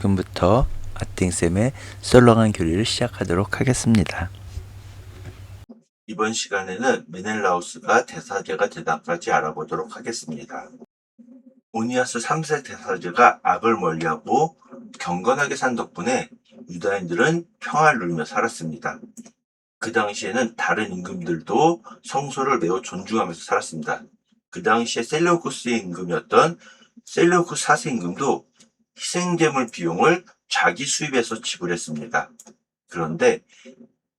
지금부터 아팅쌤의 썰렁한 교리를 시작하도록 하겠습니다. 이번 시간에는 메넬라우스가 대사제가 되다까지 알아보도록 하겠습니다. 오니아스 3세 대사제가 악을 멀리하고 경건하게 산 덕분에 유다인들은 평화를 누리며 살았습니다. 그 당시에는 다른 임금들도 성소를 매우 존중하면서 살았습니다. 그 당시에 셀레우쿠스의 임금이었던 셀레우쿠스 4세 임금도 희생제물 비용을 자기 수입에서 지불했습니다. 그런데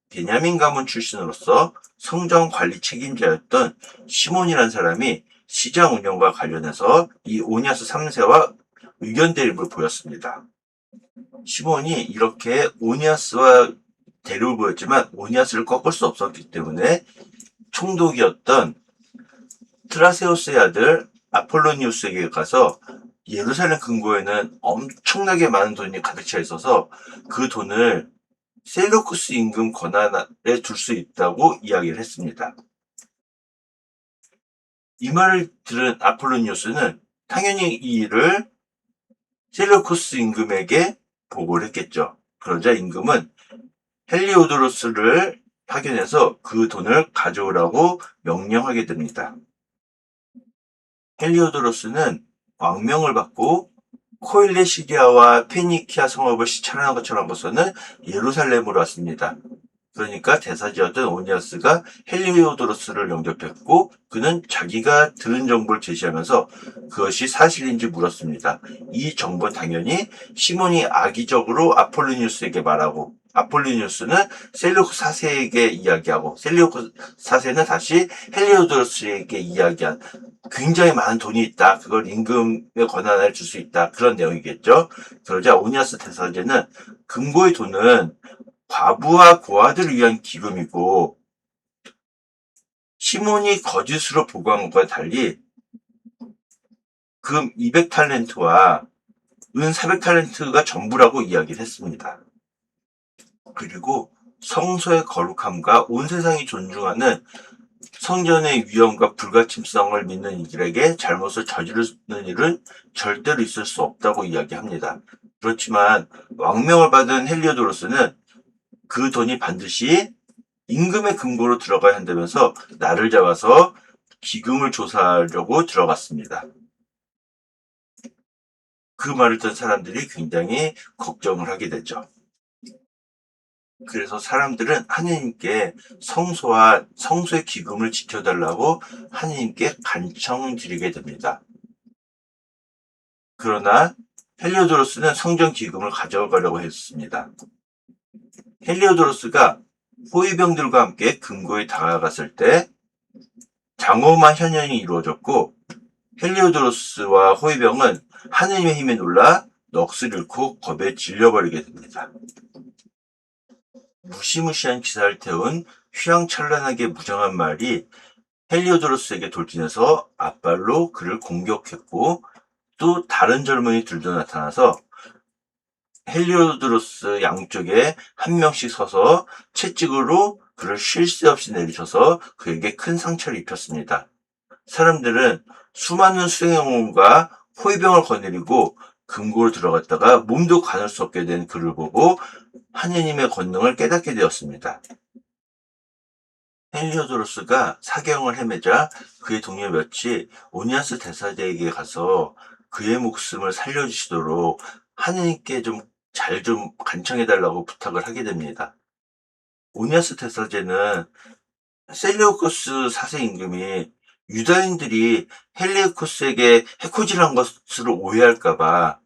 베냐민 가문 출신으로서 성전 관리 책임자였던 시몬이라는 사람이 시장 운영과 관련해서 이 오니아스 3세와 의견 대립을 보였습니다. 시몬이 이렇게 오니아스와 대립을 보였지만 오니아스를 꺾을 수 없었기 때문에 총독이었던 트라세우스의 아들 아폴로니우스에게 가서 예루살렘 근고에는 엄청나게 많은 돈이 가득 차 있어서 그 돈을 셀루쿠스 임금 권한에 둘 수 있다고 이야기를 했습니다. 이 말을 들은 아폴로니우스는 당연히 이 일을 셀루쿠스 임금에게 보고를 했겠죠. 그러자 임금은 헬리오도로스를 파견해서 그 돈을 가져오라고 명령하게 됩니다. 헬리오도로스는 왕명을 받고 코일레 시리아와 페니키아 성읍을 시찰하는 것처럼 하고서는 예루살렘으로 왔습니다. 그러니까 대사지였던 오니아스가 헬리오도로스를 영접했고 그는 자기가 들은 정보를 제시하면서 그것이 사실인지 물었습니다. 이 정보는 당연히 시몬이 악의적으로 아폴로니우스에게 말하고 아폴로니우스는 셀루쿠스 4세에게 이야기하고 셀루쿠스 4세는 다시 헬리오도로스에게 이야기한 굉장히 많은 돈이 있다. 그걸 임금의 권한을 줄 수 있다. 그런 내용이겠죠. 그러자 오니아스 대사제는 금고의 돈은 과부와 고아들을 위한 기금이고 시몬이 거짓으로 보고한 것과 달리 금 200탈렌트와 은 400탈렌트가 전부라고 이야기를 했습니다. 그리고 성소의 거룩함과 온 세상이 존중하는 성전의 위엄과 불가침성을 믿는 이들에게 잘못을 저지르는 일은 절대로 있을 수 없다고 이야기합니다. 그렇지만 왕명을 받은 헬리오도로스는 그 돈이 반드시 임금의 금고로 들어가야 한다면서 나를 잡아서 기금을 조사하려고 들어갔습니다. 그 말을 듣는 사람들이 굉장히 걱정을 하게 되죠. 그래서 사람들은 하느님께 성소와 성소의 기금을 지켜달라고 하느님께 간청을 드리게 됩니다. 그러나 헬리오도로스는 성전 기금을 가져가려고 했습니다. 헬리오도로스가 호위병들과 함께 금고에 다가갔을 때 장엄한 현연이 이루어졌고 헬리오도로스와 호위병은 하느님의 힘에 놀라 넋을 잃고 겁에 질려버리게 됩니다. 무시무시한 기사를 태운 휘황찬란하게 무장한 말이 헬리오도로스에게 돌진해서 앞발로 그를 공격했고 또 다른 젊은이들도 나타나서 헬리오도로스 양쪽에 한 명씩 서서 채찍으로 그를 쉴 새 없이 내리쳐서 그에게 큰 상처를 입혔습니다. 사람들은 수많은 수행원과 호위병을 거느리고 금고로 들어갔다가 몸도 가눌 수 없게 된 그를 보고 하느님의 권능을 깨닫게 되었습니다. 헬리오도로스가 사경을 헤매자 그의 동료 몇이 오니아스 대사제에게 가서 그의 목숨을 살려주시도록 하느님께 잘 간청해달라고 부탁을 하게 됩니다. 오니아스 대사제는 셀레우쿠스 4세 임금이 유다인들이 헬리오코스에게 해코지한 것으로 오해할까봐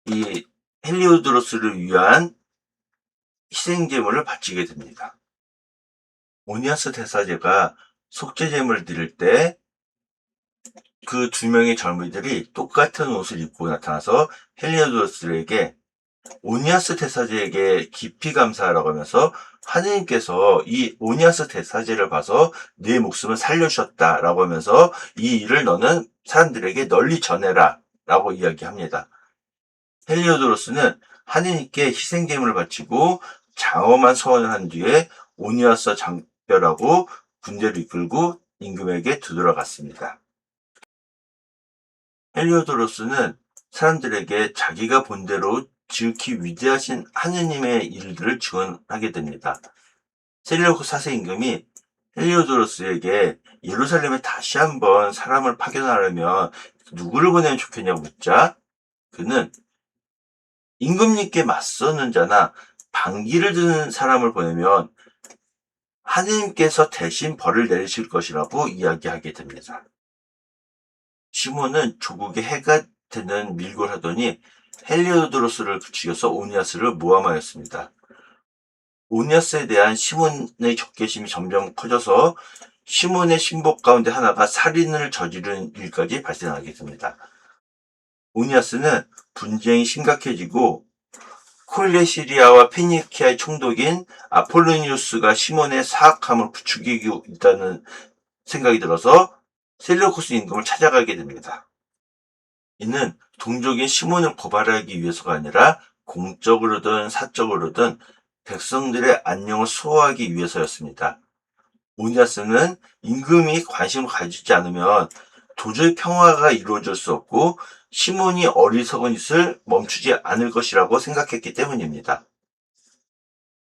이 헬리오도로스를 위한 희생제물을 바치게 됩니다. 오니아스 대사제가 속죄제물을 드릴 때 그 두 명의 젊은이들이 똑같은 옷을 입고 나타나서 헬리오도로스에게 오니아스 대사제에게 깊이 감사하라고 하면서 하느님께서 이 오니아스 대사제를 봐서 내 목숨을 살려주셨다라고 하면서 이 일을 너는 사람들에게 널리 전해라 라고 이야기합니다. 헬리오도로스는 하느님께 희생제물을 바치고 장엄한 서원을 한 뒤에 오니아스 장별하고 군대를 이끌고 임금에게 되돌아갔습니다. 헬리오도로스는 사람들에게 자기가 본대로 지극히 위대하신 하느님의 일들을 증언하게 됩니다. 셀레우쿠스 4세 임금이 헬리오도로스에게 예루살렘에 다시 한번 사람을 파견하려면 누구를 보내면 좋겠냐고 묻자 그는 임금님께 맞서는 자나 반기를 드는 사람을 보내면 하느님께서 대신 벌을 내리실 것이라고 이야기하게 됩니다. 시몬은 조국의 해가 되는 밀고를 하더니 헬리오도로스를 죽여서 오니아스를 모함하였습니다. 오니아스에 대한 시몬의 적개심이 점점 커져서 시몬의 신복 가운데 하나가 살인을 저지른 일까지 발생하게 됩니다. 오니아스는 분쟁이 심각해지고 콜레시리아와 페니키아의 총독인 아폴로니우스가 시몬의 사악함을 부추기고 있다는 생각이 들어서 셀레우쿠스 임금을 찾아가게 됩니다. 이는 동족인 시몬을 고발하기 위해서가 아니라 공적으로든 사적으로든 백성들의 안녕을 수호하기 위해서였습니다. 오니아스는 임금이 관심을 가지지 않으면 도저히 평화가 이루어질 수 없고 시몬이 어리석은 짓을 멈추지 않을 것이라고 생각했기 때문입니다.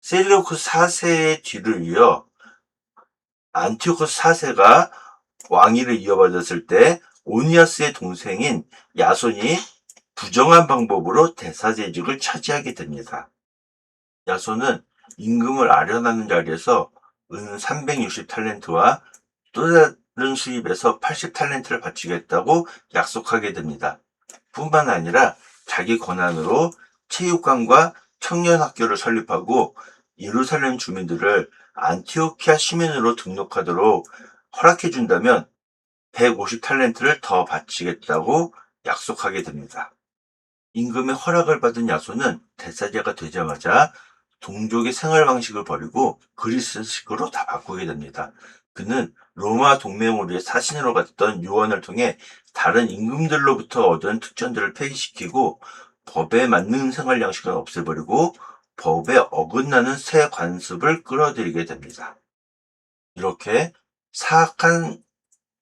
셀레우쿠스 4세의 뒤를 이어 안티오코스 4세가 왕위를 이어받았을 때 오니아스의 동생인 야손이 부정한 방법으로 대사제직을 차지하게 됩니다. 야손은 임금을 아련하는 자리에서 은 360탈렌트와 또 다른 수입에서 80탈렌트를 바치겠다고 약속하게 됩니다. 뿐만 아니라 자기 권한으로 체육관과 청년학교를 설립하고 예루살렘 주민들을 안티오키아 시민으로 등록하도록 허락해 준다면 150탈렌트를 더 바치겠다고 약속하게 됩니다. 임금의 허락을 받은 야손은 대사제가 되자마자 동족의 생활 방식을 버리고 그리스식으로 다 바꾸게 됩니다. 그는 로마 동맹을 위해 사신으로 갔던 요원을 통해 다른 임금들로부터 얻은 특권들을 폐기시키고 법에 맞는 생활 양식은 없애버리고 법에 어긋나는 새 관습을 끌어들이게 됩니다. 이렇게 사악한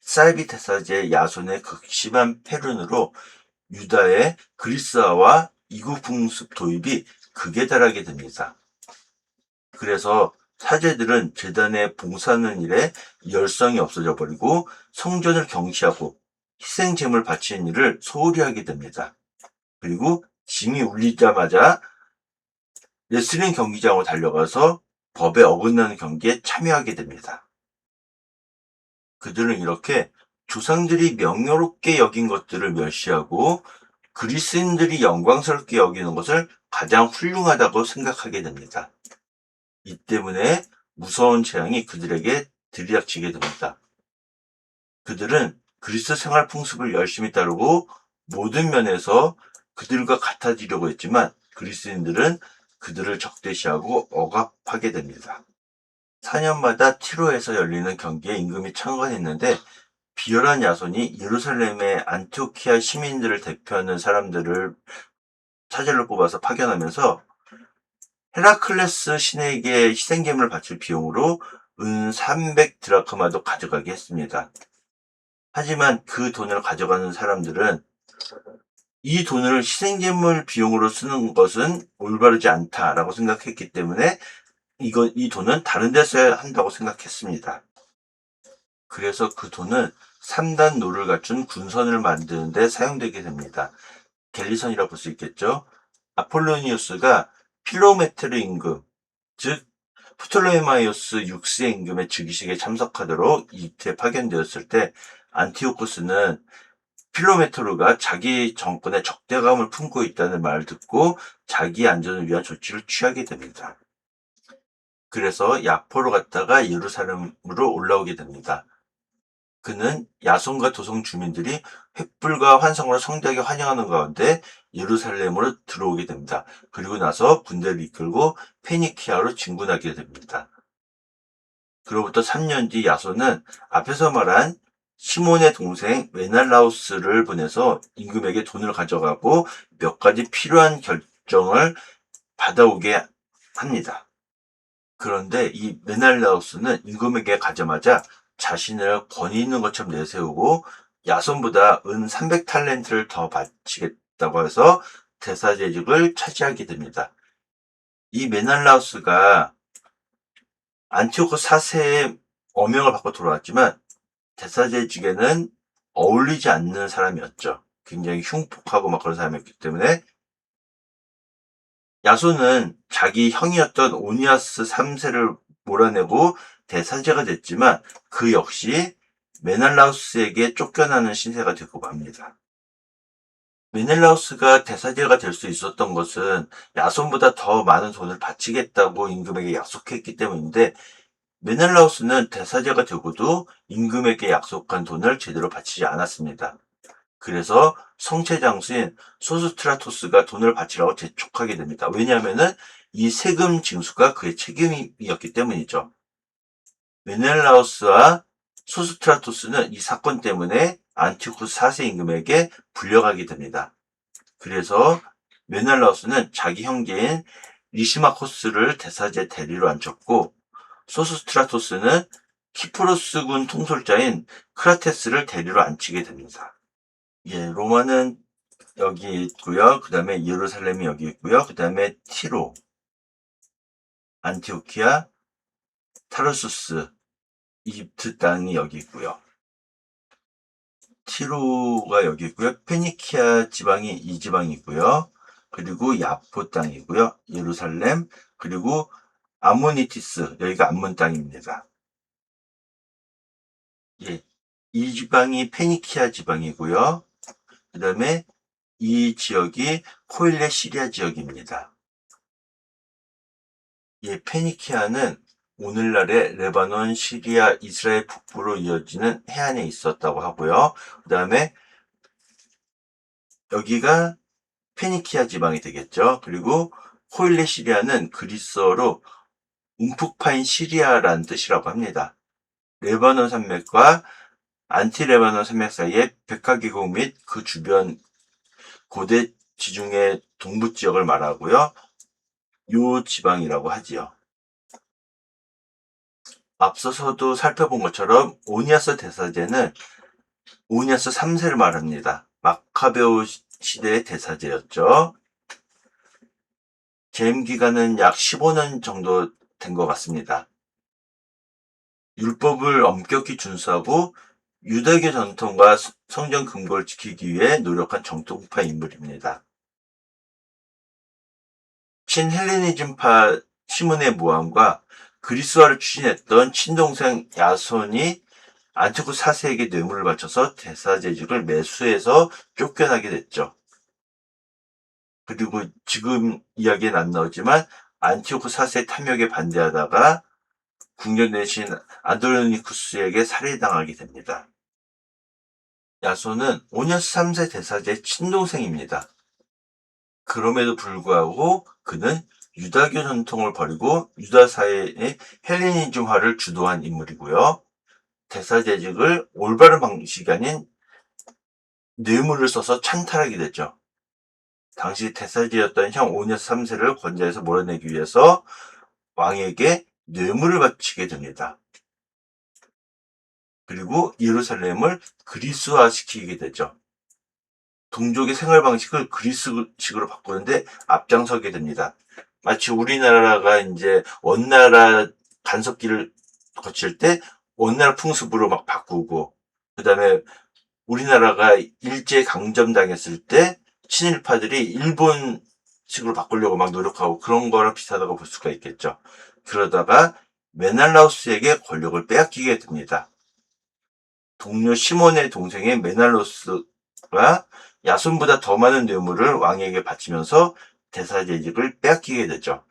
살비 대사제 야손의 극심한 패륜으로 유다의 그리스화와 이국 풍습 도입이 극에 달하게 됩니다. 그래서 사제들은 제단에 봉사하는 일에 열성이 없어져 버리고 성전을 경시하고 희생 제물 바치는 일을 소홀히 하게 됩니다. 그리고 짐이 울리자마자 레슬링 경기장으로 달려가서 법에 어긋나는 경기에 참여하게 됩니다. 그들은 이렇게 조상들이 명예롭게 여긴 것들을 멸시하고 그리스인들이 영광스럽게 여기는 것을 가장 훌륭하다고 생각하게 됩니다. 이 때문에 무서운 재앙이 그들에게 들이닥치게 됩니다. 그들은 그리스 생활 풍습을 열심히 따르고 모든 면에서 그들과 같아지려고 했지만 그리스인들은 그들을 적대시하고 억압하게 됩니다. 4년마다 티로에서 열리는 경기에 임금이 참관했는데 비열한 야손이 예루살렘의 안티오키아 시민들을 대표하는 사람들을 차질로 뽑아서 파견하면서 헤라클레스 신에게 희생제물을 바칠 비용으로 은 300드라크마도 가져가게 했습니다. 하지만 그 돈을 가져가는 사람들은 이 돈을 희생제물 비용으로 쓰는 것은 올바르지 않다라고 생각했기 때문에 이 돈은 다른 데 써야 한다고 생각했습니다. 그래서 그 돈은 3단 노를 갖춘 군선을 만드는 데 사용되게 됩니다. 갤리선이라고 볼 수 있겠죠. 아폴로니우스가 필로메테르 임금, 즉 프톨레마이오스 6세 임금의 즉위식에 참석하도록 이집트에 파견되었을 때 안티오코스는 필로메테르가 자기 정권에 적대감을 품고 있다는 말을 듣고 자기 안전을 위한 조치를 취하게 됩니다. 그래서 야포로 갔다가 예루살렘으로 올라오게 됩니다. 그는 야손과 도성 주민들이 횃불과 환성으로 성대하게 환영하는 가운데 예루살렘으로 들어오게 됩니다. 그리고 나서 군대를 이끌고 페니키아로 진군하게 됩니다. 그로부터 3년 뒤 야손은 앞에서 말한 시몬의 동생 메날라우스를 보내서 임금에게 돈을 가져가고 몇 가지 필요한 결정을 받아오게 합니다. 그런데 이 메날라우스는 임금에게 가자마자 자신을 권위 있는 것처럼 내세우고 야손보다 은 300탈렌트를 더 있다고 해서 대사제직을 차지하게 됩니다. 이 메날라우스가 안티오코 4세의 어명을 받고 돌아왔지만 대사제직에는 어울리지 않는 사람이었죠. 굉장히 흉폭하고 막 그런 사람이었기 때문에 야손은 자기 형이었던 오니아스 3세를 몰아내고 대사제가 됐지만 그 역시 메날라우스에게 쫓겨나는 신세가 되고 맙니다. 메넬라우스가 대사제가 될 수 있었던 것은 야손보다 더 많은 돈을 바치겠다고 임금에게 약속했기 때문인데 메넬라우스는 대사제가 되고도 임금에게 약속한 돈을 제대로 바치지 않았습니다. 그래서 성체장수인 소스트라토스가 돈을 바치라고 재촉하게 됩니다. 왜냐하면은 이 세금 징수가 그의 책임이었기 때문이죠. 메넬라우스와 소스트라토스는 이 사건 때문에 안티오쿠스 4세 임금에게 불려가게 됩니다. 그래서 메넬라우스는 자기 형제인 리시마코스를 대사제 대리로 앉혔고 소스트라토스는 키프로스군 통솔자인 크라테스를 대리로 앉히게 됩니다. 예, 로마는 여기 있고요. 그 다음에 예루살렘이 여기 있고요. 그 다음에 티로, 안티오키아, 타르수스, 이집트 땅이 여기 있고요. 티로가 여기 있고요. 페니키아 지방이 이 지방이 있고요. 그리고 야포 땅이고요. 예루살렘, 그리고 아모니티스, 여기가 암몬 땅입니다. 예, 이 지방이 페니키아 지방이고요. 그 다음에 이 지역이 코일레 시리아 지역입니다. 예, 페니키아는 오늘날의 레바논, 시리아, 이스라엘 북부로 이어지는 해안에 있었다고 하고요. 그 다음에 여기가 페니키아 지방이 되겠죠. 그리고 코일레 시리아는 그리스어로 움푹 파인 시리아라는 뜻이라고 합니다. 레바논 산맥과 안티레바논 산맥 사이의 백화계곡 및 그 주변 고대 지중해 동부 지역을 말하고요. 요 지방이라고 하지요. 앞서서도 살펴본 것처럼 오니아스 대사제는 오니아스 3세를 말합니다. 마카베오 시대의 대사제였죠. 재임 기간은 약 15년 정도 된 것 같습니다. 율법을 엄격히 준수하고 유대교 전통과 성경 근거를 지키기 위해 노력한 정통파 인물입니다. 친헬레니즘파 시몬의 모함과 그리스화를 추진했던 친동생 야손이 안티오쿠스 4세에게 뇌물을 바쳐서 대사제직을 매수해서 쫓겨나게 됐죠. 그리고 지금 이야기는 안 나오지만 안티오쿠스 4세 탐욕에 반대하다가 궁전 대신 안드로니쿠스에게 살해당하게 됩니다. 야손은 오니아스 3세 대사제의 친동생입니다. 그럼에도 불구하고 그는 유다교 전통을 버리고 유다사회의 헬레니즘화를 주도한 인물이고요. 대사제직을 올바른 방식이 아닌 뇌물을 써서 찬탈하게 됐죠. 당시 대사제였던 형 오니아스 3세를 권좌에서 몰아내기 위해서 왕에게 뇌물을 바치게 됩니다. 그리고 예루살렘을 그리스화시키게 되죠. 동족의 생활 방식을 그리스식으로 바꾸는데 앞장서게 됩니다. 마치 우리나라가 이제 원나라 간섭기를 거칠 때 원나라 풍습으로 막 바꾸고, 그 다음에 우리나라가 일제 강점당했을 때 친일파들이 일본식으로 바꾸려고 막 노력하고 그런 거랑 비슷하다고 볼 수가 있겠죠. 그러다가 메날라우스에게 권력을 빼앗기게 됩니다. 동료 시몬의 동생인 메날로스가 야손보다 더 많은 뇌물을 왕에게 바치면서 대사제직을 빼앗기게 되죠.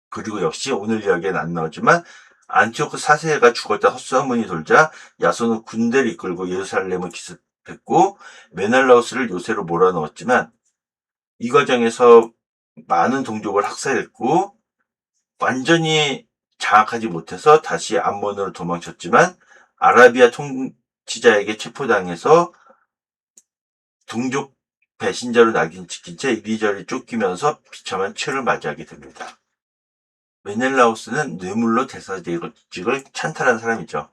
그리고 역시 오늘 이야기는 안 나오지만 안티오크 4세가 죽었다 헛소문이 돌자 야손은 군대를 이끌고 예루살렘을 기습했고 메날라우스를 요새로 몰아넣었지만 이 과정에서 많은 동족을 학살했고 완전히 장악하지 못해서 다시 암몬으로 도망쳤지만 아라비아 통치자에게 체포당해서 동족 배신자로 낙인 찍힌 채 이리저리 쫓기면서 비참한 최를 맞이하게 됩니다. 메넬라우스는 뇌물로 대사제직을 찬탈한 사람이죠.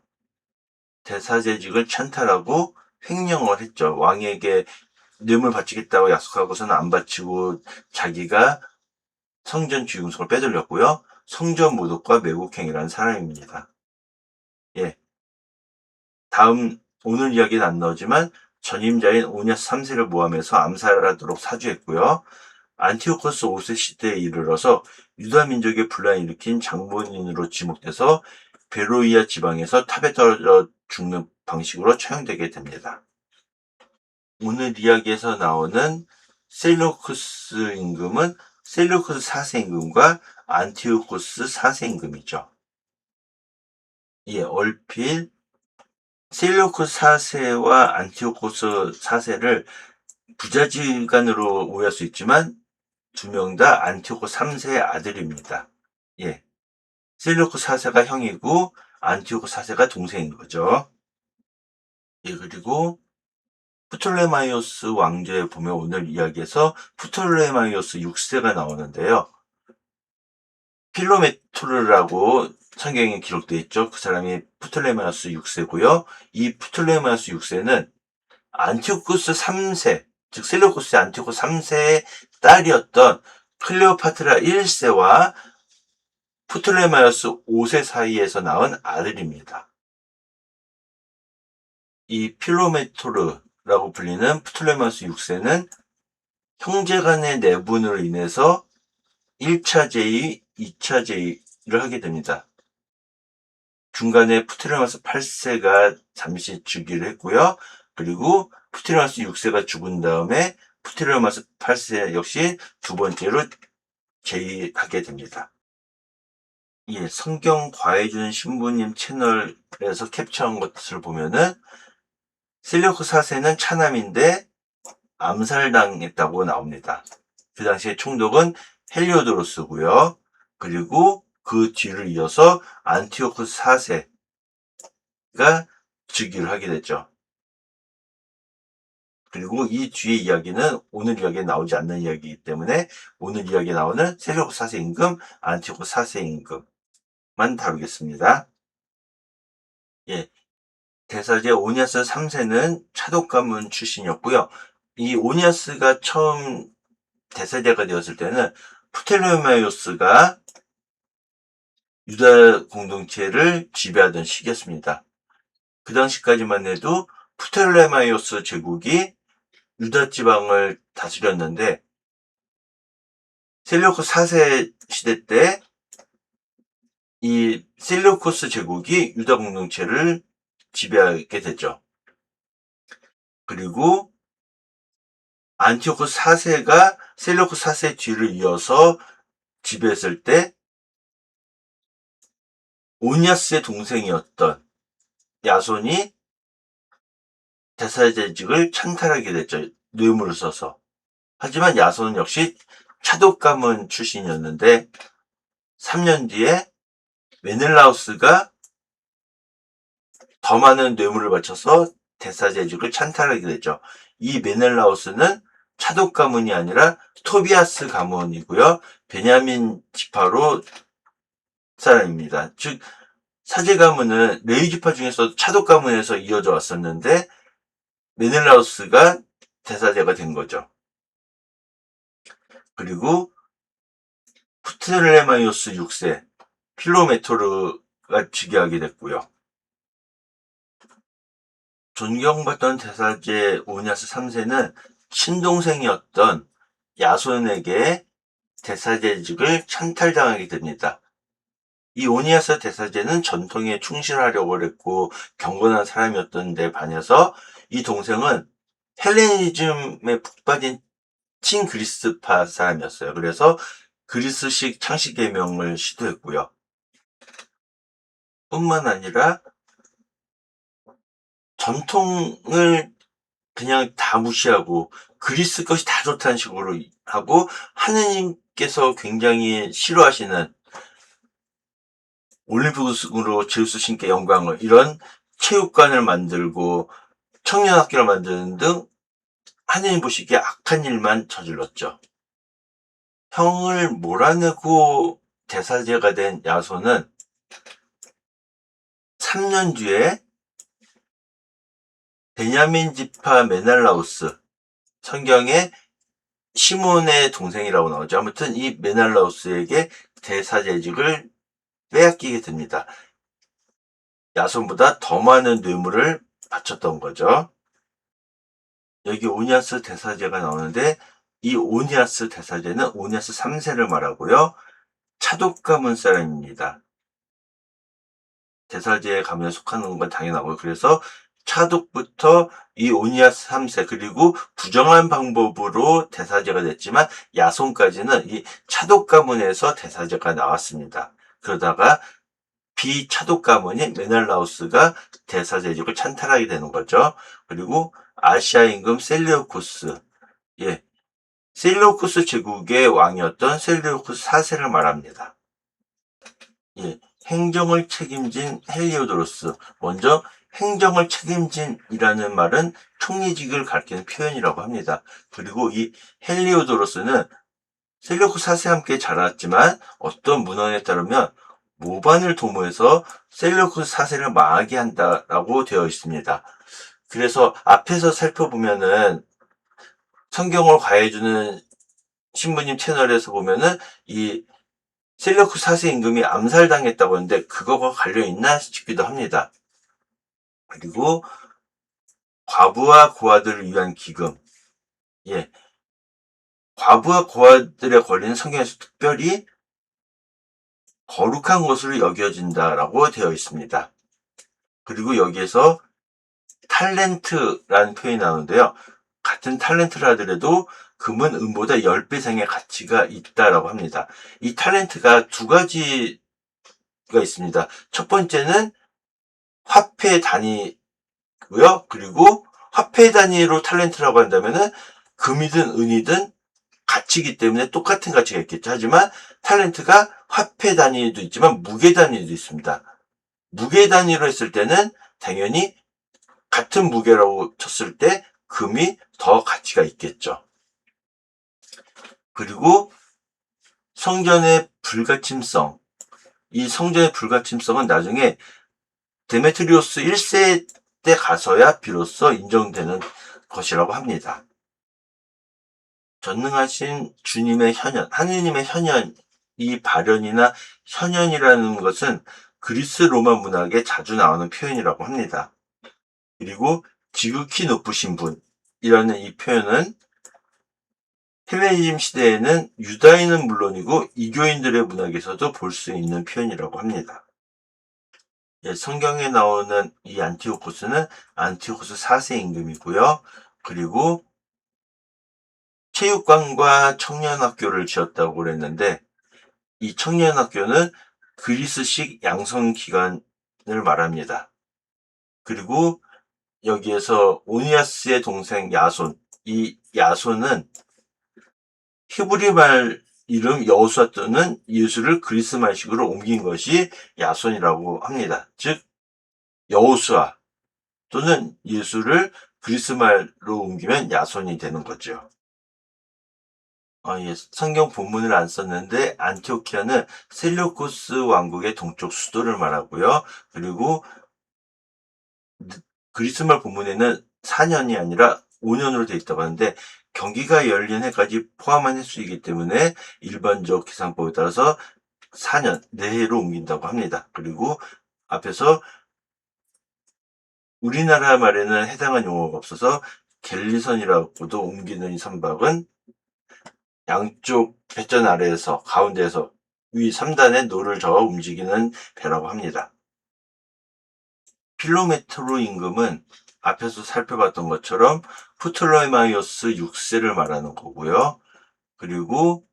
대사제직을 찬탈하고 횡령을 했죠. 왕에게 뇌물 바치겠다고 약속하고서는 안 바치고 자기가 성전 주임성을 빼돌렸고요. 성전 모독과 매국행위라는 사람입니다. 예. 다음 오늘 이야기는 안 나오지만 전임자인 오니아스 3세를 모함해서 암살하도록 사주했고요. 안티오코스 5세 시대에 이르러서 유다 민족의 분란을 일으킨 장본인으로 지목돼서 베로이아 지방에서 탑에 떨어져 죽는 방식으로 처형되게 됩니다. 오늘 이야기에서 나오는 셀루쿠스 임금은 셀루쿠스 4세 임금과 안티오코스 4세 임금이죠. 예, 얼핏 셀루쿠스 4세와 안티오코스 4세를 부자지간으로 오해할 수 있지만 두 명 다 안티오코스 3세의 아들입니다. 예, 셀루쿠스 4세가 형이고 안티오코스 4세가 동생인 거죠. 예, 그리고 프톨레마이오스 왕조에 보면 오늘 이야기에서 프톨레마이오스 6세가 나오는데요. 필로메토르라고 성경에 기록되어 있죠. 그 사람이 프톨레마이오스 6세고요. 이 프톨레마이오스 6세는 안티오코스 3세, 즉 셀루코스의 안티오코스 3세의 딸이었던 클레오파트라 1세와 프톨레마이오스 5세 사이에서 낳은 아들입니다. 이 필로메토르라고 불리는 프톨레마이오스 6세는 형제간의 내분으로 인해서 1차 제의, 2차 제의를 하게 됩니다. 중간에 프톨레마이오스 8세가 잠시 즉위를 했고요. 그리고 프톨레마이오스 6세가 죽은 다음에 프톨레마이오스 8세 역시 두 번째로 제의하게 됩니다. 예, 성경 과외준 신부님 채널에서 캡처한 것을 보면은 셀루쿠스 4세는 차남인데 암살당했다고 나옵니다. 그 당시에 총독은 헬리오도로스고요. 그리고 그 뒤를 이어서 안티오코스 4세가 즉위를 하게 됐죠. 그리고 이 뒤의 이야기는 오늘 이야기에 나오지 않는 이야기이기 때문에 오늘 이야기에 나오는 셀루쿠스 4세 임금, 안티오코스 4세 임금만 다루겠습니다. 예, 대사제 오니아스 3세는 차독 가문 출신이었고요. 이 오니아스가 처음 대사제가 되었을 때는 프톨레마이오스가 유다 공동체를 지배하던 시기였습니다. 그 당시까지만 해도 프톨레마이오스 제국이 유다 지방을 다스렸는데 셀루코스 4세 시대 때 이 셀루코스 제국이 유다 공동체를 지배하게 됐죠. 그리고 안티오코스 4세가 셀루코스 4세 뒤를 이어서 지배했을 때 오니아스의 동생이었던 야손이 대사제직을 찬탈하게 됐죠. 뇌물을 써서. 하지만 야손은 역시 차독 가문 출신이었는데 3년 뒤에 메넬라우스가 더 많은 뇌물을 바쳐서 대사제직을 찬탈하게 됐죠. 이 메넬라우스는 차독 가문이 아니라 토비아스 가문이고요. 베냐민 지파로 사람입니다. 즉 사제 가문은 레위 지파 중에서 차독 가문에서 이어져 왔었는데 메넬라우스가 대사제가 된 거죠. 그리고 프톨레마이오스 6세 필로메토르가 즉위하게 됐고요. 존경받던 대사제 오니아스 3세는 친동생이었던 야손에게 대사제직을 찬탈당하게 됩니다. 이 오니아스 대사제는 전통에 충실하려고 했고 경건한 사람이었던 데 반해서 이 동생은 헬레니즘에 푹 빠진 친그리스파 사람이었어요. 그래서 그리스식 창씨 개명을 시도했고요. 뿐만 아니라 전통을 그냥 다 무시하고 그리스 것이 다 좋다는 식으로 하고 하느님께서 굉장히 싫어하시는 올림푸스으로 제우스 신께 영광을 이런 체육관을 만들고 청년학교를 만드는 등 하느님 보시기에 악한 일만 저질렀죠. 형을 몰아내고 대사제가 된 야손은 3년 뒤에 베냐민 지파 메넬라우스 성경에 시몬의 동생이라고 나오죠. 아무튼 이 메날라우스에게 대사제직을 빼앗기게 됩니다. 야손보다 더 많은 뇌물을 바쳤던 거죠. 여기 오니아스 대사제가 나오는데 이 오니아스 대사제는 오니아스 3세를 말하고요. 차독 가문 사람입니다. 대사제 가문에 속하는 건 당연하고요. 그래서 차독부터 이 오니아스 3세 그리고 부정한 방법으로 대사제가 됐지만 야손까지는 이 차독 가문에서 대사제가 나왔습니다. 그러다가 비차독 가문인 메날라우스가 대사제직을 찬탈하게 되는 거죠. 그리고 아시아 임금 셀레우코스, 셀레우코스 제국의 왕이었던 셀레우코스 4세를 말합니다. 행정을 책임진 헬리오도로스. 먼저 행정을 책임진이라는 말은 총리직을 가리키는 표현이라고 합니다. 그리고 이 헬리오도로스는 셀레우코스 4세와 함께 자랐지만 어떤 문헌에 따르면 모반을 도모해서 셀레우코스 4세를 망하게 한다라고 되어 있습니다. 그래서 앞에서 살펴보면은 성경을 과해주는 신부님 채널에서 보면은 이 셀레우코스 4세 임금이 암살당했다고 하는데 그거가 관련있나 싶기도 합니다. 그리고 과부와 고아들을 위한 기금. 과부와 고아들에 걸리는 성경에서 특별히 거룩한 것으로 여겨진다라고 되어 있습니다. 그리고 여기에서 탈렌트라는 표현이 나오는데요. 같은 탈렌트를 하더라도 금은 은보다 10배 이상의 가치가 있다라고 합니다. 이 탈렌트가 두 가지가 있습니다. 첫 번째는 화폐 단위고요. 그리고 화폐 단위로 탈렌트라고 한다면은 금이든 은이든 가치이기 때문에 똑같은 가치가 있겠죠. 하지만 탈렌트가 화폐 단위도 있지만 무게 단위도 있습니다. 무게 단위로 했을 때는 당연히 같은 무게라고 쳤을 때 금이 더 가치가 있겠죠. 그리고 성전의 불가침성. 이 성전의 불가침성은 나중에 데메트리오스 1세 때 가서야 비로소 인정되는 것이라고 합니다. 전능하신 주님의 현현, 하느님의 현현, 이 발현이나 현현이라는 것은 그리스 로마 문학에 자주 나오는 표현이라고 합니다. 그리고 지극히 높으신 분이라는 이 표현은 헬레니즘 시대에는 유다인은 물론이고 이교인들의 문학에서도 볼 수 있는 표현이라고 합니다. 성경에 나오는 이 안티오코스는 안티오코스 4세 임금이고요. 그리고 체육관과 청년학교를 지었다고 그랬는데 이 청년학교는 그리스식 양성기관을 말합니다. 그리고 여기에서 오니아스의 동생 야손, 이 야손은 히브리 말 이름 여호수아 또는 예수를 그리스 말식으로 옮긴 것이 야손이라고 합니다. 즉 여호수아 또는 예수를 그리스 말로 옮기면 야손이 되는 거죠. 성경 본문을 안 썼는데 안티오키아는 셀레우코스 왕국의 동쪽 수도를 말하고요. 그리고 그리스 말 본문에는 4년이 아니라 5년으로 되어 있다고 하는데 경기가 열린 해까지 포함한 횟수이기 때문에 일반적 계산법에 따라서 4년 내해로 옮긴다고 합니다. 그리고 앞에서 우리나라 말에는 해당한 용어가 없어서 갤리선이라고도 옮기는 이 선박은 양쪽 배전 아래에서 가운데에서 위 3단에 노를 저어 움직이는 배라고 합니다. 필로메트로 임금은 앞에서 살펴봤던 것처럼 프톨레마이오스 6세를 말하는 거고요. 그리고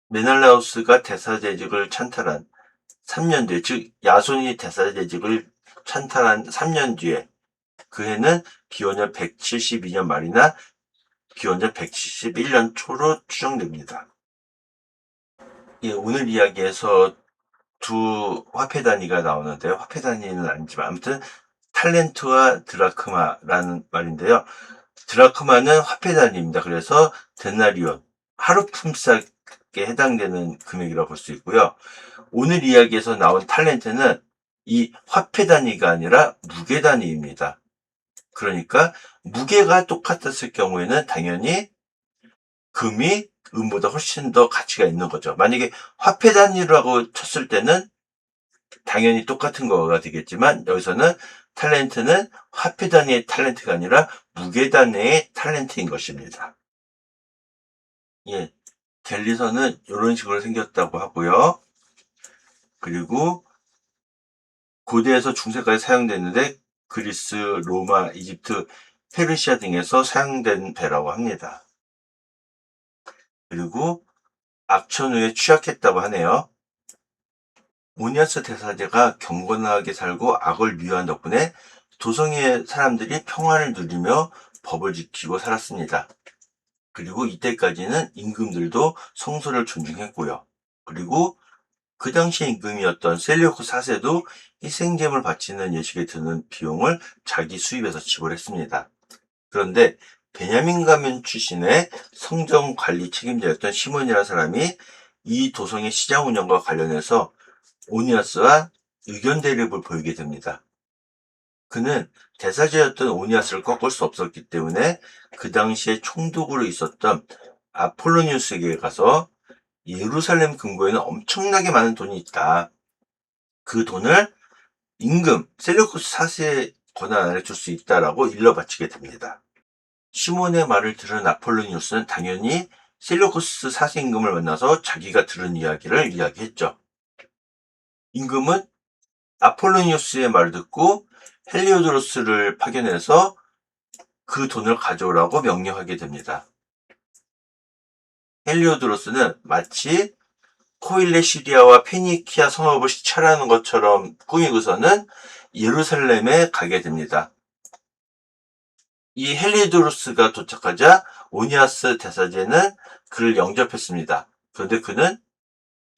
메날라우스가 대사제직을 찬탈한 3년 뒤에, 즉 야손이 대사제직을 찬탈한 3년 뒤에 그 해는 기원전 172년 말이나 기원전 171년 초로 추정됩니다. 오늘 이야기에서 두 화폐 단위가 나오는데 화폐 단위는 아니지만 아무튼 탈렌트와 드라크마라는 말인데요. 드라크마는 화폐 단위입니다. 그래서 데나리온, 하루 품삯에 해당되는 금액이라고 볼 수 있고요. 오늘 이야기에서 나온 탈렌트는 이 화폐 단위가 아니라 무게 단위입니다. 그러니까 무게가 똑같았을 경우에는 당연히 금이 은보다 훨씬 더 가치가 있는 거죠. 만약에 화폐 단위라고 쳤을 때는 당연히 똑같은 거가 되겠지만, 여기서는 탤런트는 화폐 단위의 탤런트가 아니라 무게 단위의 탤런트인 것입니다. 예, 갤리선은 이런 식으로 생겼다고 하고요. 그리고 고대에서 중세까지 사용됐는데 그리스, 로마, 이집트, 페르시아 등에서 사용된 배라고 합니다. 그리고 악천후에 취약했다고 하네요. 오니아스 대사제가 경건하게 살고 악을 미워한 덕분에 도성의 사람들이 평화를 누리며 법을 지키고 살았습니다. 그리고 이때까지는 임금들도 성소를 존중했고요. 그리고 그 당시의 임금이었던 셀리우크 4세도 희생제물 바치는 예식에 드는 비용을 자기 수입에서 지불했습니다. 그런데 베냐민 가문 출신의 성정 관리 책임자였던 시몬이라는 사람이 이 도성의 시장 운영과 관련해서 오니아스와 의견 대립을 보이게 됩니다. 그는 대사제였던 오니아스를 꺾을 수 없었기 때문에 그 당시에 총독으로 있었던 아폴로니우스에게 가서 예루살렘 금고에는 엄청나게 많은 돈이 있다. 그 돈을 임금 셀레우쿠스 4세의 권한 아래 줄 수 있다라고 일러 바치게 됩니다. 시몬의 말을 들은 아폴로니우스는 당연히 셀레우쿠스 4세 임금을 만나서 자기가 들은 이야기를 이야기했죠. 임금은 아폴로니우스의 말을 듣고 헬리오도로스를 파견해서 그 돈을 가져오라고 명령하게 됩니다. 헬리오도로스는 마치 코일레 시리아와 페니키아 성읍을 시찰하는 것처럼 꾸미고서는 예루살렘에 가게 됩니다. 이 헬리오도로스가 도착하자 오니아스 대사제는 그를 영접했습니다. 그런데 그는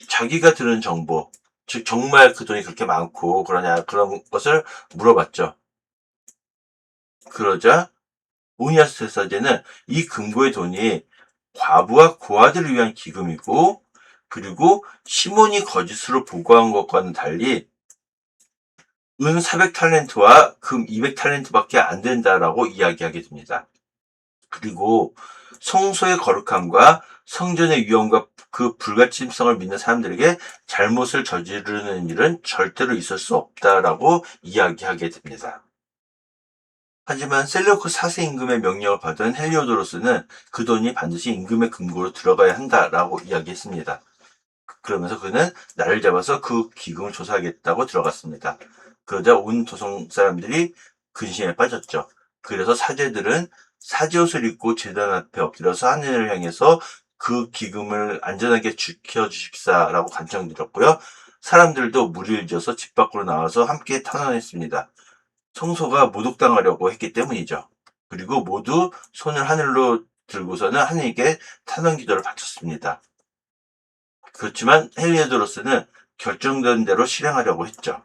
자기가 들은 정보, 즉 정말 그 돈이 그렇게 많고 그러냐 그런 것을 물어봤죠. 그러자 오니아스 대사제는 이 금고의 돈이 과부와 고아들을 위한 기금이고, 그리고 시몬이 거짓으로 보고한 것과는 달리 은 400탤런트와 금 200탤런트밖에 안 된다라고 이야기하게 됩니다. 그리고 성소의 거룩함과 성전의 위엄과 그 불가침성을 믿는 사람들에게 잘못을 저지르는 일은 절대로 있을 수 없다라고 이야기하게 됩니다. 하지만 셀레우쿠스 4세 임금의 명령을 받은 헬리오도로스는 그 돈이 반드시 임금의 금고로 들어가야 한다라고 이야기했습니다. 그러면서 그는 나를 잡아서 그 기금을 조사하겠다고 들어갔습니다. 그러자 온 도성 사람들이 근심에 빠졌죠. 그래서 사제들은 사제옷을 입고 제단 앞에 엎드려서 하늘을 향해서 그 기금을 안전하게 지켜주십사라고 간청드렸고요. 사람들도 무리를 지어서 집 밖으로 나와서 함께 탄원했습니다. 성소가 모독당하려고 했기 때문이죠. 그리고 모두 손을 하늘로 들고서는 하나님께 탄원 기도를 바쳤습니다. 그렇지만 헬리오도로스는 결정된 대로 실행하려고 했죠.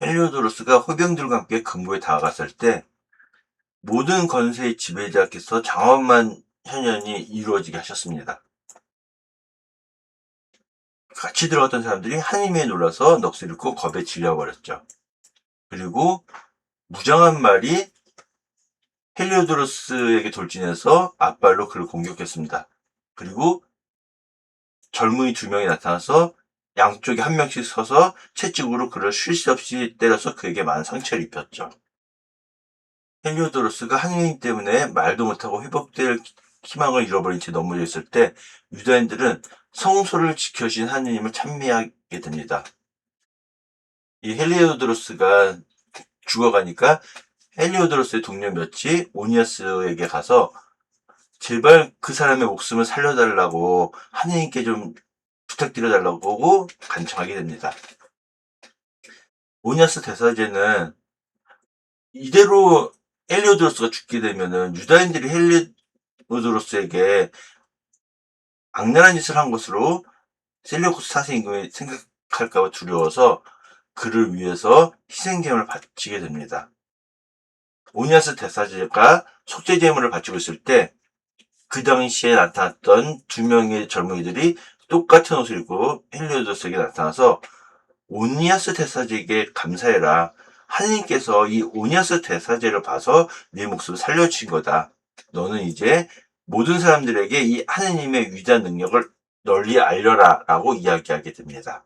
헬리오도로스가 호병들과 함께 금고에 다가갔을 때 모든 건세의 지배자께서 장엄한 현연이 이루어지게 하셨습니다. 같이 들어갔던 사람들이 하나님에 놀라서 넋을 잃고 겁에 질려버렸죠. 그리고 무장한 말이 헬리오도로스에게 돌진해서 앞발로 그를 공격했습니다. 그리고 젊은이 2명이 나타나서 양쪽에 한 명씩 서서 채찍으로 그를 쉴 새 없이 때려서 그에게 많은 상처를 입혔죠. 헬리오도로스가 하느님 때문에 말도 못하고 회복될 희망을 잃어버린 채 넘어져 있을 때 유다인들은 성소를 지켜주신 하느님을 찬미하게 됩니다. 이 헬리오도로스가 죽어가니까 헬리오도로스의 동료 몇이 오니아스에게 가서 제발 그 사람의 목숨을 살려달라고 하느님께 좀 부탁드려달라고 간청하게 됩니다. 오니아스 대사제는 이대로 헬리오도로스가 죽게 되면은 유다인들이 헬리오도로스에게 악랄한 짓을 한 것으로 셀레우쿠스 4세 임금이 생각할까봐 두려워서 그를 위해서 희생제물을 바치게 됩니다. 오니아스 대사제가 속죄제물을 바치고 있을 때 그 당시에 나타났던 2명의 젊은이들이 똑같은 옷을 입고 헬리오도로스에게 나타나서 오니아스 대사제에게 감사해라. 하느님께서 이 오니아스 대사제를 봐서 네 목숨을 살려주신 거다. 너는 이제 모든 사람들에게 이 하느님의 위대한 능력을 널리 알려라 라고 이야기하게 됩니다.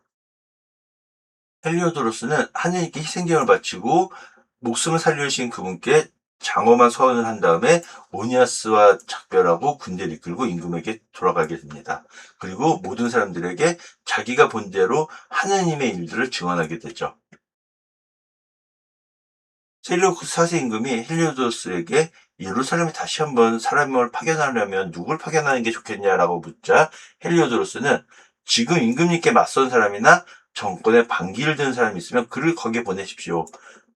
헬리오도로스는 하느님께 희생제를 바치고 목숨을 살려주신 그분께 장엄한 서원을 한 다음에 오니아스와 작별하고 군대를 이끌고 임금에게 돌아가게 됩니다. 그리고 모든 사람들에게 자기가 본 대로 하느님의 일들을 증언하게 되죠. 셀레우쿠스 4세 임금이 헬리오도로스에게 예루살렘에 다시 한번 사람을 파견하려면 누굴 파견하는 게 좋겠냐라고 묻자 헬리오도로스는 지금 임금님께 맞선 사람이나 정권에 반기를 드는 사람이 있으면 그를 거기에 보내십시오.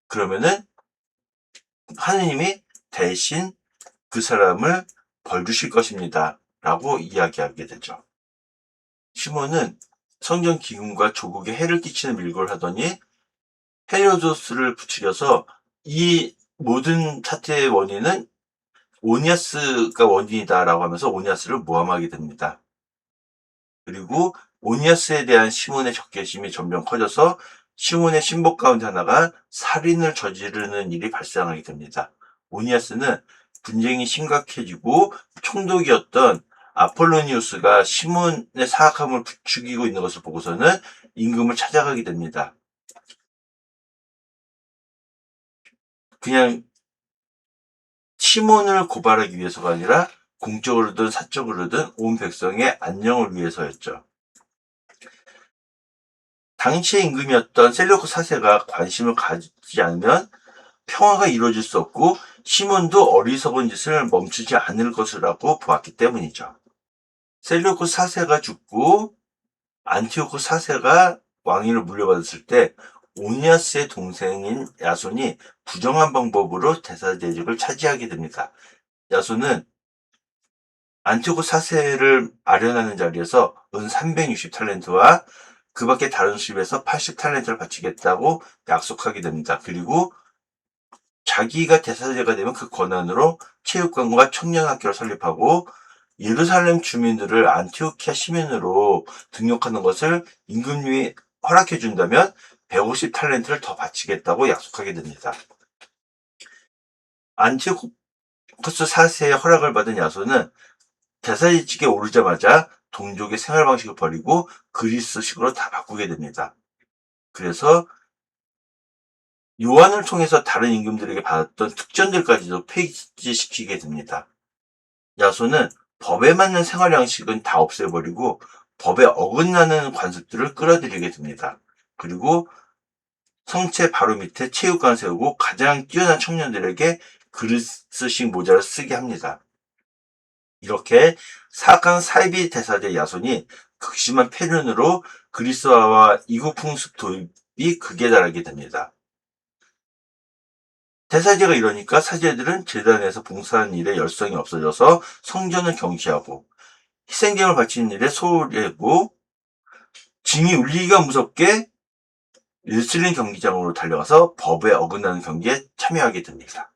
그러면은 하느님이 대신 그 사람을 벌 주실 것입니다. 라고 이야기하게 되죠. 시몬은 성전 기금과 조국에 해를 끼치는 밀고를 하더니 헬리오도스를 부추겨서 이 모든 사태의 원인은 오니아스가 원인이다라고 하면서 오니아스를 모함하게 됩니다. 그리고 오니아스에 대한 시몬의 적개심이 점점 커져서 시몬의 신복 가운데 하나가 살인을 저지르는 일이 발생하게 됩니다. 오니아스는 분쟁이 심각해지고 총독이었던 아폴로니우스가 시몬의 사악함을 부추기고 있는 것을 보고서는 임금을 찾아가게 됩니다. 그냥 시몬을 고발하기 위해서가 아니라 공적으로든 사적으로든 온 백성의 안녕을 위해서였죠. 당시의 임금이었던 셀레우쿠스 4세가 관심을 가지지 않으면 평화가 이루어질 수 없고 시몬도 어리석은 짓을 멈추지 않을 것이라고 보았기 때문이죠. 셀레우쿠스 4세가 죽고 안티오코스 4세가 왕위를 물려받았을 때 오니아스의 동생인 야손이 부정한 방법으로 대사대직을 차지하게 됩니다. 야손은 안티오코스 4세를 아련하는 자리에서 은 360탈렌트와 그 밖에 다른 수입에서 80탈렌트를 바치겠다고 약속하게 됩니다. 그리고 자기가 대사제가 되면 그 권한으로 체육관과 청년학교를 설립하고 예루살렘 주민들을 안티오키아 시민으로 등록하는 것을 임금님이 허락해 준다면 150탈렌트를 더 바치겠다고 약속하게 됩니다. 안티오코스 4세의 허락을 받은 야손은 대사직에 오르자마자 동족의 생활 방식을 버리고 그리스식으로 다 바꾸게 됩니다. 그래서 요한을 통해서 다른 임금들에게 받았던 특전들까지도 폐지시키게 됩니다. 야손은 법에 맞는 생활 양식은 다 없애버리고 법에 어긋나는 관습들을 끌어들이게 됩니다. 그리고 성체 바로 밑에 체육관 세우고 가장 뛰어난 청년들에게 그리스식 모자를 쓰게 합니다. 이렇게 사악한 사이비 대사제 야손이 극심한 폐륜으로 그리스화와 이국 풍습 도입이 극에 달하게 됩니다. 대사제가 이러니까 사제들은 제단에서 봉사하는 일에 열성이 없어져서 성전을 경시하고 희생제를 바치는 일에 소홀히 하고 징이 울리기가 무섭게 레슬링 경기장으로 달려가서 법에 어긋나는 경기에 참여하게 됩니다.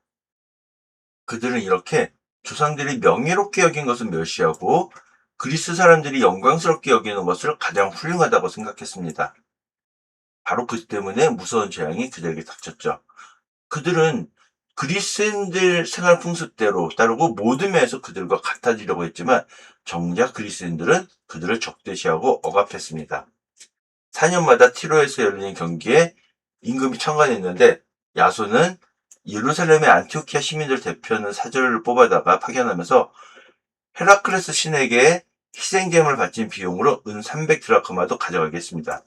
그들은 이렇게 조상들이 명예롭게 여긴 것을 멸시하고 그리스 사람들이 영광스럽게 여기는 것을 가장 훌륭하다고 생각했습니다. 바로 그 때문에 무서운 재앙이 그들에게 닥쳤죠. 그들은 그리스인들 생활 풍습대로 따르고 모든 면에서 그들과 같아지려고 했지만 정작 그리스인들은 그들을 적대시하고 억압했습니다. 4년마다 티로에서 열리는 경기에 임금이 참관했는데 야손은 예루살렘의 안티오키아 시민들 대표하는 사절을 뽑아다가 파견하면서 헤라클레스 신에게 희생제물 바친 비용으로 은 300드라크마도 가져가겠습니다.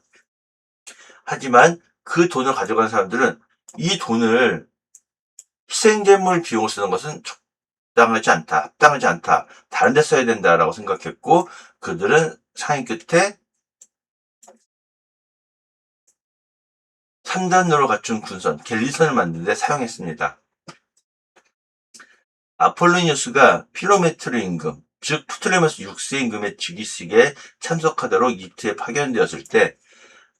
하지만 그 돈을 가져간 사람들은 이 돈을 희생제물 비용을 쓰는 것은 적당하지 않다, 합당하지 않다, 다른 데 써야 된다라고 생각했고 그들은 상의 끝에 3단으로 갖춘 군선, 갤리선을 만드는 데 사용했습니다. 아폴로니우스가 필로메트르 임금, 즉 프톨레마스 6세 임금의 즉위식에 참석하도록 이집트에 파견되었을 때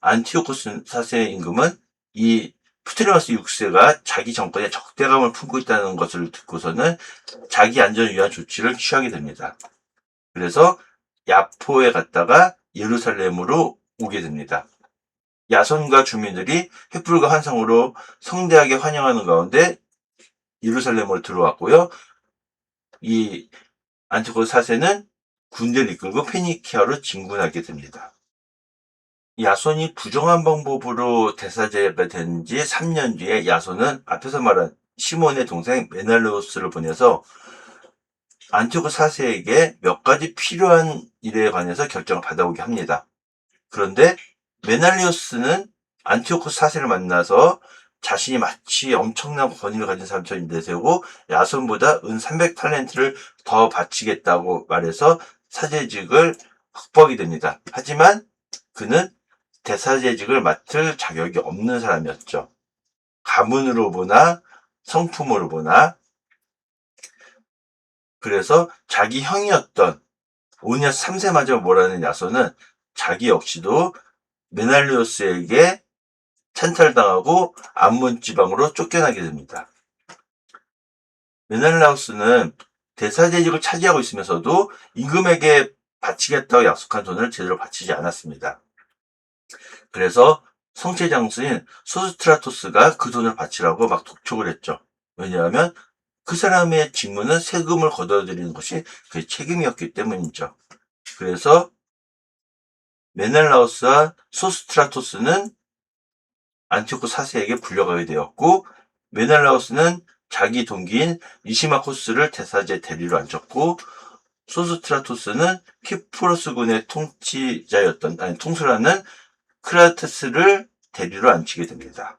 안티오코스 4세 임금은 이 프톨레마스 6세가 자기 정권에 적대감을 품고 있다는 것을 듣고서는 자기 안전을 위한 조치를 취하게 됩니다. 그래서 야포에 갔다가 예루살렘으로 오게 됩니다. 야손과 주민들이 횃불과 환상으로 성대하게 환영하는 가운데 예루살렘으로 들어왔고요. 이 안티오코스 4세는 군대를 이끌고 페니키아로 진군하게 됩니다. 야손이 부정한 방법으로 대사제가 된 지 3년 뒤에 야손은 앞에서 말한 시몬의 동생 메날레오스를 보내서 안티오코스 4세에게 몇 가지 필요한 일에 관해서 결정을 받아오게 합니다. 그런데 메날리오스는 안티오코스 4세를 만나서 자신이 마치 엄청난 권위를 가진 사람처럼 내세우고 야손보다 은 300탈렌트를 더 바치겠다고 말해서 사제직을 확보하게 됩니다. 하지만 그는 대사제직을 맡을 자격이 없는 사람이었죠. 가문으로 보나 성품으로 보나. 그래서 자기 형이었던 오니아스 3세마저 몰아낸 야손은 자기 역시도 메날리오스에게 찬탈당하고 암몬 지방으로 쫓겨나게 됩니다. 메날라우스는 대사제직을 차지하고 있으면서도 임금에게 바치겠다고 약속한 돈을 제대로 바치지 않았습니다. 그래서 성체장수인 소스트라토스가 그 돈을 바치라고 막 독촉을 했죠. 왜냐하면 그 사람의 직무는 세금을 걷어들이는 것이 그의 책임이었기 때문이죠. 그래서 메넬라우스와 소스트라토스는 안티오코스 4세에게 불려가게 되었고, 메넬라우스는 자기 동기인 리시마코스를 대사제 대리로 앉혔고, 소스트라토스는 키프로스군의 통수라는 크라테스를 대리로 앉히게 됩니다.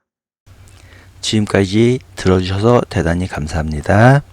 지금까지 들어주셔서 대단히 감사합니다.